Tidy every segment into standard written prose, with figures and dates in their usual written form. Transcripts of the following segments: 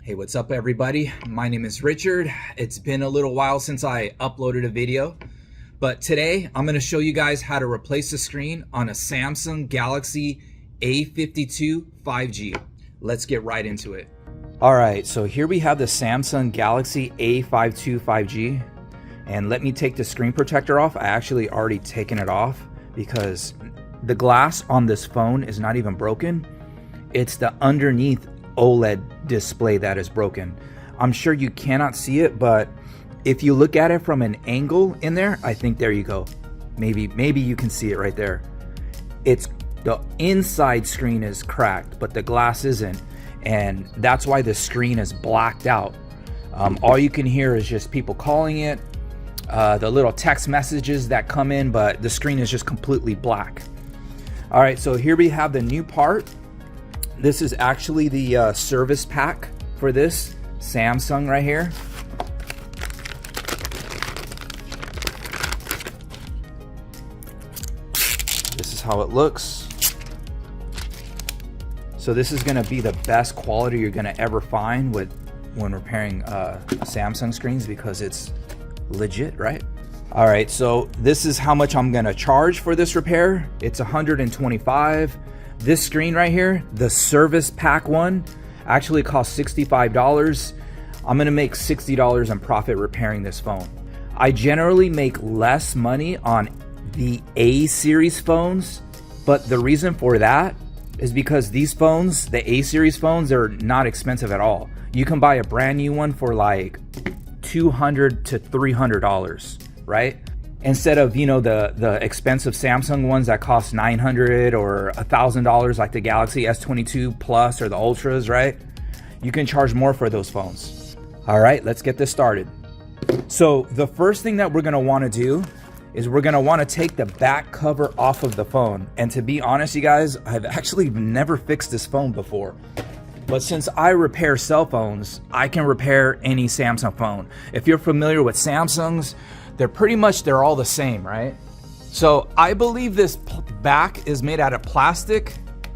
Hey, what's up everybody? My name is Richard. It's been a little while since I uploaded a video, but today I'm going to show you guys how to replace the screen on a Samsung Galaxy A52 5G. Let's get right into it. All right, so here we have the Samsung Galaxy A52 5G, and let me take the screen protector off. I actually already taken it off because the glass on this phone is not even broken. It's the underneath OLED display that is broken. I'm sure you cannot see it, but if you look at it from an angle in there, I think there you go. Maybe you can see it right there. It's the inside screen is cracked, but the glass isn't, and that's why the screen is blacked out. All you can hear is just people calling it, the little text messages that come in, but the screen is just completely black. All right, so here we have the new part. This is actually the service pack for this Samsung right here. This is how it looks. So this is gonna be the best quality you're gonna ever find when repairing Samsung screens, because it's legit, right? All right, so this is how much I'm gonna charge for this repair. It's $125. This screen right here, the service pack one, actually costs $65. I'm gonna make $60 in profit repairing this phone. I generally make less money on the A series phones, but the reason for that is because these phones, the A series phones, are not expensive at all. You can buy a brand new one for like $200 to $300, right? Instead of, you know, the expensive Samsung ones that cost $900 or $1,000 like the Galaxy S22 Plus or the Ultras, right? You can charge more for those phones. All right, let's get this started. So the first thing that we're gonna wanna do is we're gonna wanna take the back cover off of the phone. And to be honest, you guys, I've actually never fixed this phone before. But since I repair cell phones, I can repair any Samsung phone. If you're familiar with Samsungs, they're all the same, right? So I believe this back is made out of plastic.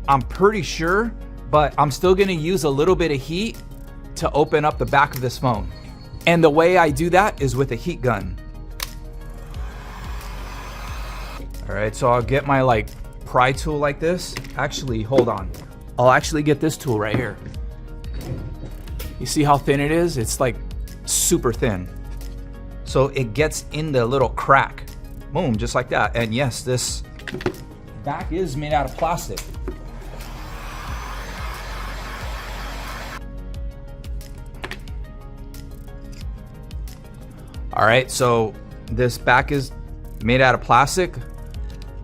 I'm pretty sure, but I'm still gonna use a little bit of heat to open up the back of this phone. And the way I do that is with a heat gun. All right, so I'll get my pry tool like this. Actually, hold on. I'll actually get this tool right here. You see how thin it is? It's like super thin. So it gets in the little crack. Boom, just like that. And yes, this back is made out of plastic. All right, so this back is made out of plastic.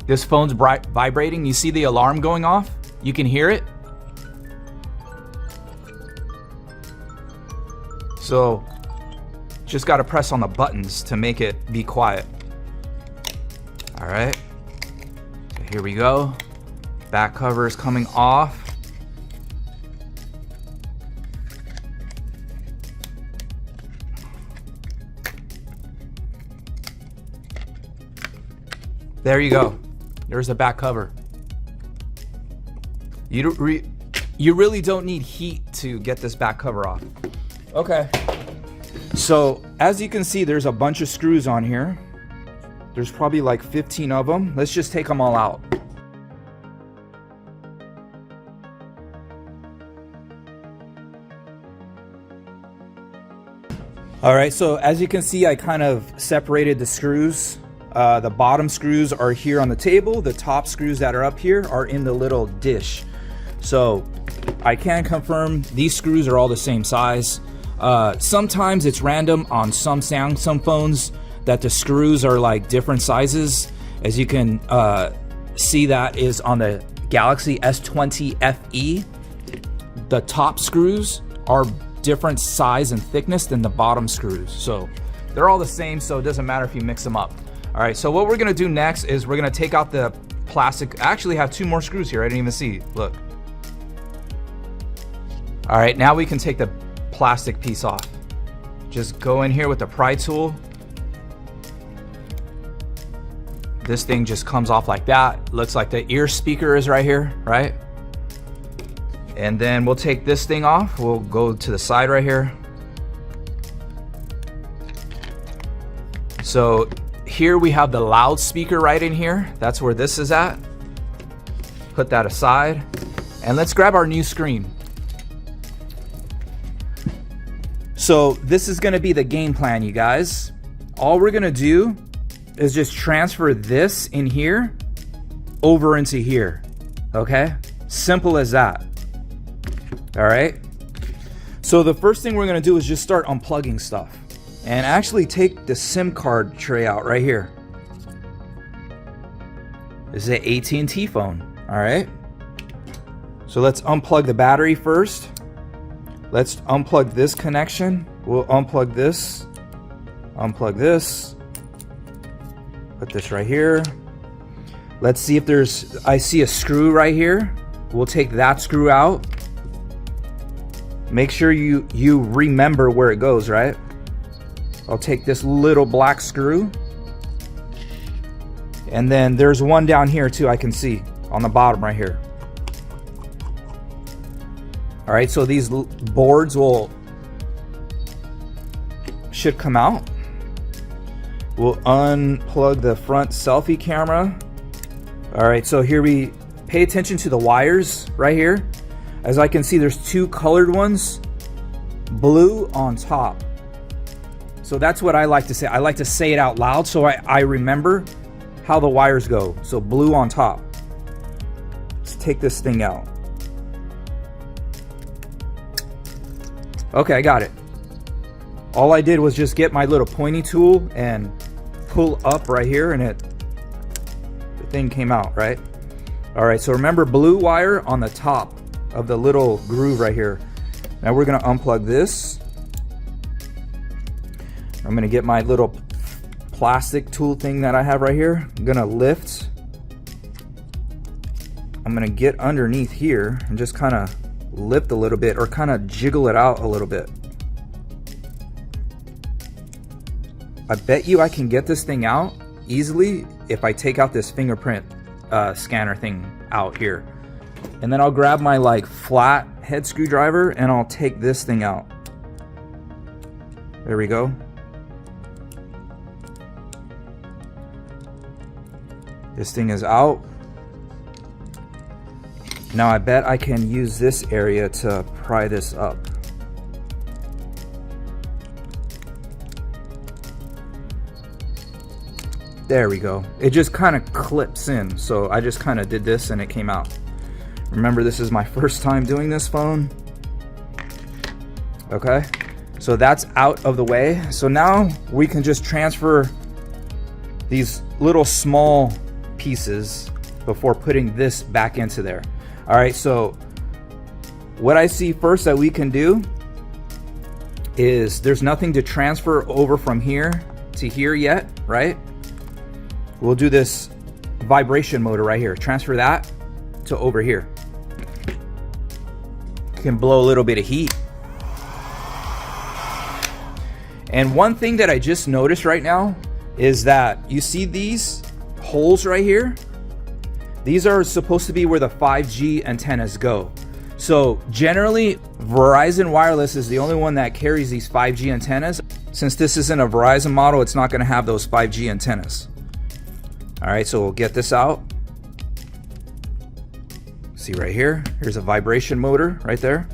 This phone's vibrating. You see the alarm going off? You can hear it. So just got to press on the buttons to make it be quiet. All right, so here we go. Back cover is coming off. There you go. There's the back cover. You really don't need heat to get this back cover off. Okay. So as you can see, there's a bunch of screws on here. There's probably like 15 of them. Let's just take them all out. All right, so as you can see, I kind of separated the screws. The bottom screws are here on the table. The top screws that are up here are in the little dish. So I can confirm these screws are all the same size. Sometimes it's random on some Samsung phones that the screws are like different sizes. As you can see, that is on the Galaxy S20 FE. The top screws are different size and thickness than the bottom screws. So they're all the same, so it doesn't matter if you mix them up. All right, so what we're gonna do next is we're gonna take out the plastic. I actually have 2 more screws here. I didn't even see, look. All right, now we can take the plastic piece off. Just go in here with the pry tool. This thing just comes off like that. Looks like the ear speaker is right here, right? And then we'll take this thing off. We'll go to the side right here. So here we have the loudspeaker right in here. That's where this is at. Put that aside. And let's grab our new screen. So this is gonna be the game plan, you guys. All we're gonna do is just transfer this in here over into here, okay? Simple as that. All right, so the first thing we're gonna do is just start unplugging stuff and actually take the SIM card tray out right here. This is an AT&T phone, all right? So let's unplug the battery first. Let's unplug this connection. We'll unplug this, put this right here. Let's see if I see a screw right here. We'll take that screw out. Make sure you remember where it goes, right? I'll take this little black screw. And then there's one down here too, I can see on the bottom right here. All right, so these boards should come out. We'll unplug the front selfie camera. All right, so here we pay attention to the wires right here. As I can see, there's two colored ones, blue on top. So that's what I like to say. I like to say it out loud so I remember how the wires go. So blue on top. Let's take this thing out. Okay, I got it. All I did was just get my little pointy tool and pull up right here, and the thing came out, right? All right, so remember, blue wire on the top of the little groove right here. Now we're gonna unplug this. I'm gonna get my little plastic tool thing that I have right here. I'm gonna lift. I'm gonna get underneath here and just kind of lift a little bit, or kind of jiggle it out a little bit. I bet you I can get this thing out easily if I take out this fingerprint scanner thing out here. And then I'll grab my like flat head screwdriver and I'll take this thing out. There we go. This thing is out. Now I bet I can use this area to pry this up. There we go. It just kind of clips in. So I just kind of did this and it came out. Remember, this is my first time doing this phone. Okay, so that's out of the way. So now we can just transfer these little small pieces before putting this back into there. All right, so what I see first that we can do is there's nothing to transfer over from here to here yet, right? We'll do this vibration motor right here. Transfer that to over here. Can blow a little bit of heat. And one thing that I just noticed right now is that you see these holes right here? These are supposed to be where the 5G antennas go. So generally, Verizon Wireless is the only one that carries these 5G antennas. Since this isn't a Verizon model, it's not going to have those 5G antennas. All right, so we'll get this out. See right here, here's a vibration motor right there.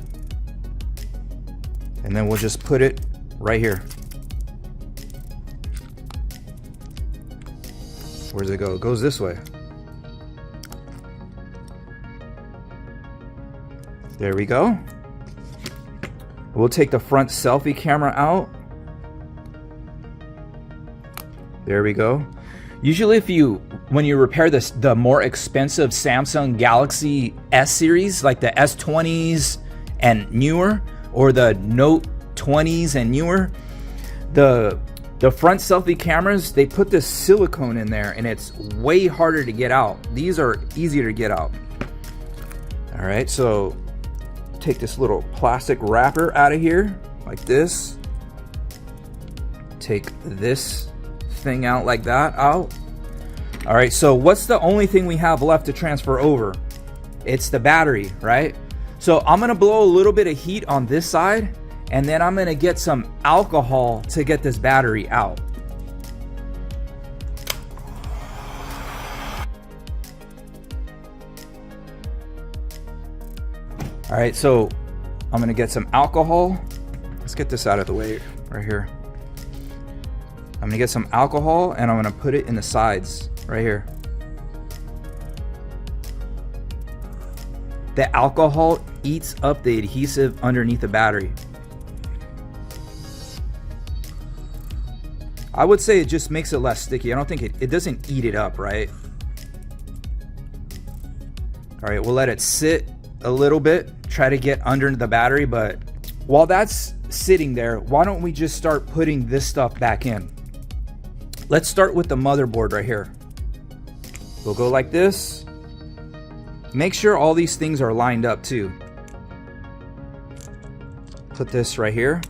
And then we'll just put it right here. Where does it go? It goes this way. There we go. We'll take the front selfie camera out. There we go. Usually when you repair the more expensive Samsung Galaxy S series, like the S20s and newer, or the Note 20s and newer, the front selfie cameras, they put this silicone in there and it's way harder to get out. These are easier to get out. All right, so take this little plastic wrapper out of here like this. Take this thing out like that out. All right, so what's the only thing we have left to transfer over? It's the battery, right? So I'm gonna blow a little bit of heat on this side, and then I'm gonna get some alcohol to get this battery out. All right, so I'm gonna get some alcohol. Let's get this out of the way right here. I'm gonna get some alcohol and I'm gonna put it in the sides right here. The alcohol eats up the adhesive underneath the battery. I would say it just makes it less sticky. I don't think it doesn't eat it up, right? All right, we'll let it sit a little bit, try to get under the battery, but while that's sitting there, why don't we just start putting this stuff back in? Let's start with the motherboard right here. We'll go like this. Make sure all these things are lined up too. Put this right here.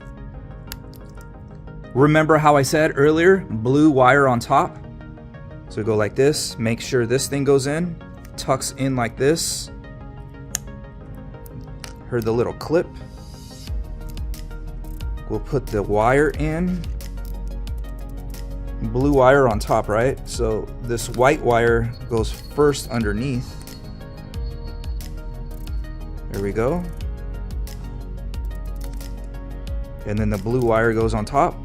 Remember how I said earlier, blue wire on top? So go like this, make sure this thing goes in, tucks in like this. Heard the little clip. We'll put the wire in. Blue wire on top, right? So this white wire goes first underneath. There we go. And then the blue wire goes on top.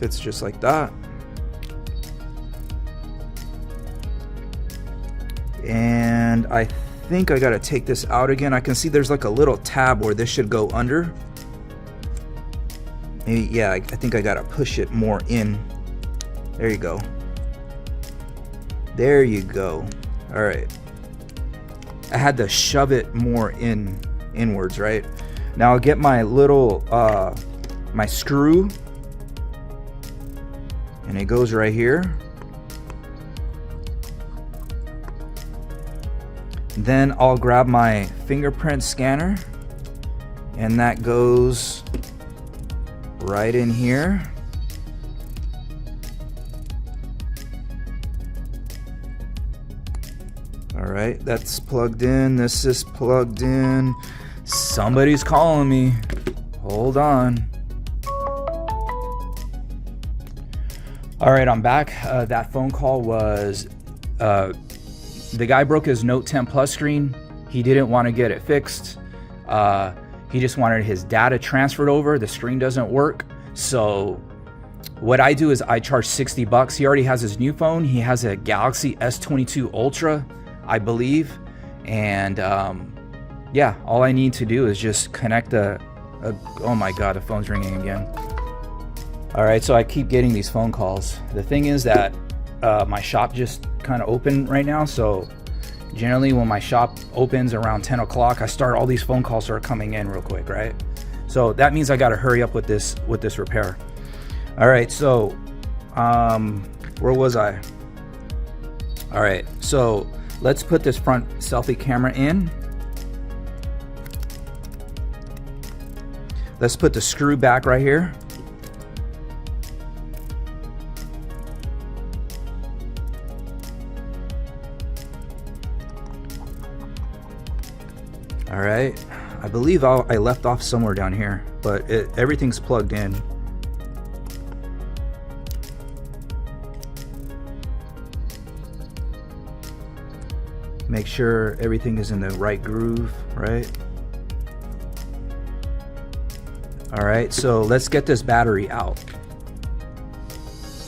Fits just like that. And I think I gotta take this out again. I can see there's like a little tab where this should go under. Maybe, yeah, I think I gotta push it more in. There you go. There you go. All right. I had to shove it more inwards, right? Now I'll get my little, my screw, and it goes right here. Then I'll grab my fingerprint scanner, and that goes right in here. All right, that's plugged in. This is plugged in. Somebody's calling me. Hold on. All right, I'm back. That phone call was, the guy broke his Note 10 Plus screen. He didn't want to get it fixed. He just wanted his data transferred over. The screen doesn't work. So what I do is I charge $60. He already has his new phone. He has a Galaxy S22 Ultra, I believe. And yeah, all I need to do is just connect oh my God, the phone's ringing again. All right, so I keep getting these phone calls. The thing is that my shop just kind of open right now, so generally when my shop opens around 10 o'clock, I start, all these phone calls start coming in real quick, right? So that means I got to hurry up with this repair. All right, so where was I? All right, so let's put this front selfie camera in. Let's put the screw back right here. All right, I believe I left off somewhere down here, but everything's plugged in. Make sure everything is in the right groove, right? All right, so let's get this battery out.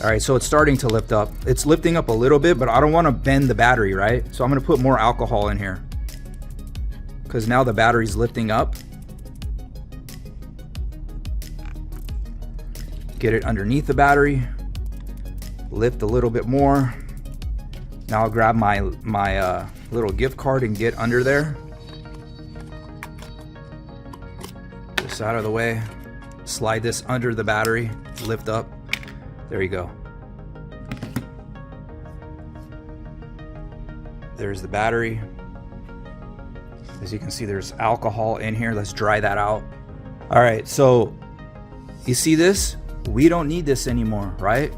All right, so it's starting to lift up. It's lifting up a little bit, but I don't want to bend the battery, right? So I'm gonna put more alcohol in here, because now the battery's lifting up. Get it underneath the battery, lift a little bit more. Now I'll grab my little gift card and get under there. This out of the way. Slide this under the battery, lift up. There you go. There's the battery. As you can see, there's alcohol in here. Let's dry that out. All right, so you see this? We don't need this anymore, right?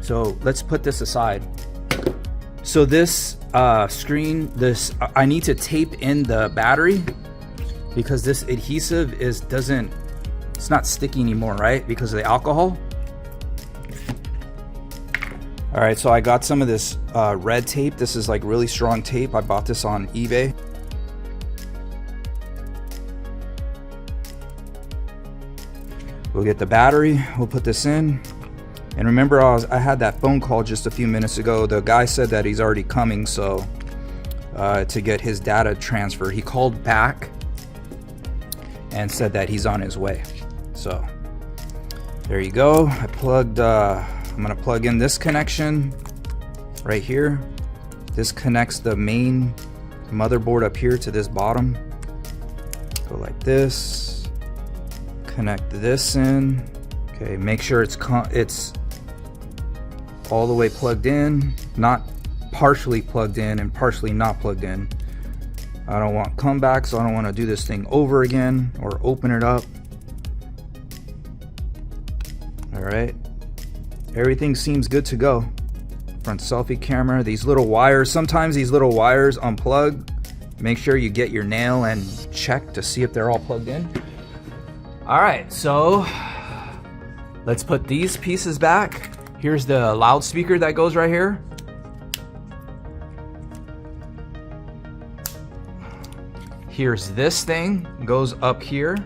So let's put this aside. So this screen, I need to tape in the battery because this adhesive it's not sticky anymore, right? Because of the alcohol. All right, so I got some of this red tape. This is like really strong tape. I bought this on eBay. We'll get the battery, we'll put this in. And remember, I had that phone call just a few minutes ago. The guy said that he's already coming, so to get his data transfer. He called back and said that he's on his way. So there you go. I'm gonna plug in this connection right here. This connects the main motherboard up here to this bottom. Go like this. Connect this in. Okay, make sure it's all the way plugged in, not partially plugged in and partially not plugged in. I don't want comeback, so I don't want to do this thing over again or open it up. All right, everything seems good to go. Front selfie camera, these little wires, sometimes these little wires unplug. Make sure you get your nail and check to see if they're all plugged in. All right, so let's put these pieces back. Here's the loudspeaker that goes right here. Here's this thing, goes up here.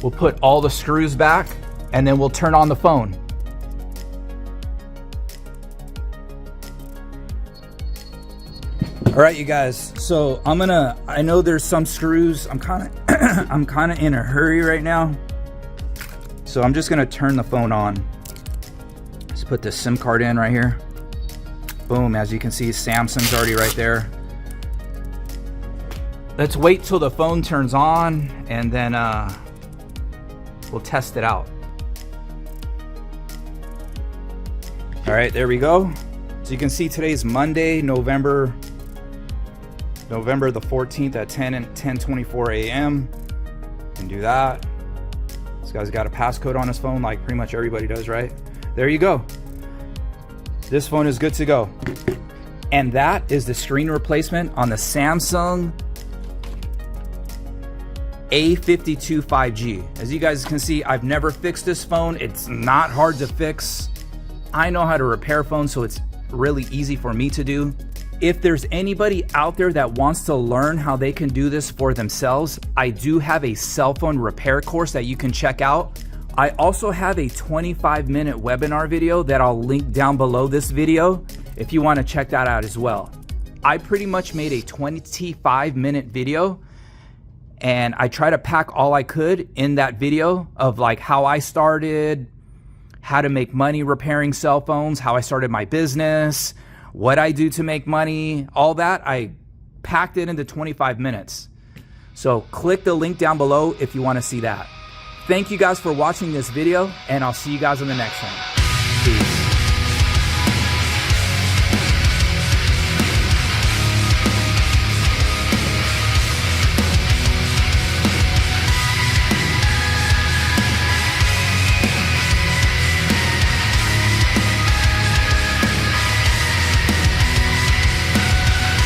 We'll put all the screws back and then we'll turn on the phone. All right, you guys, so I know there's some screws. I'm kind of in a hurry right now. So I'm just gonna turn the phone on. Let's put the SIM card in right here. Boom, as you can see, Samsung's already right there. Let's wait till the phone turns on and then we'll test it out. All right, there we go. So you can see today's Monday, November the 14th at 10:24 a.m. Can do that. This guy's got a passcode on his phone like pretty much everybody does, right? There you go. This phone is good to go. And that is the screen replacement on the Samsung A52 5G. As you guys can see, I've never fixed this phone. It's not hard to fix. I know how to repair phones, so it's really easy for me to do. If there's anybody out there that wants to learn how they can do this for themselves, I do have a cell phone repair course that you can check out. I also have a 25-minute webinar video that I'll link down below this video if you want to check that out as well. I pretty much made a 25-minute video and I try to pack all I could in that video of like how I started, how to make money repairing cell phones, how I started my business, what I do to make money, all that. I packed it into 25 minutes. So click the link down below if you want to see that. Thank you guys for watching this video, and I'll see you guys in the next one. Peace.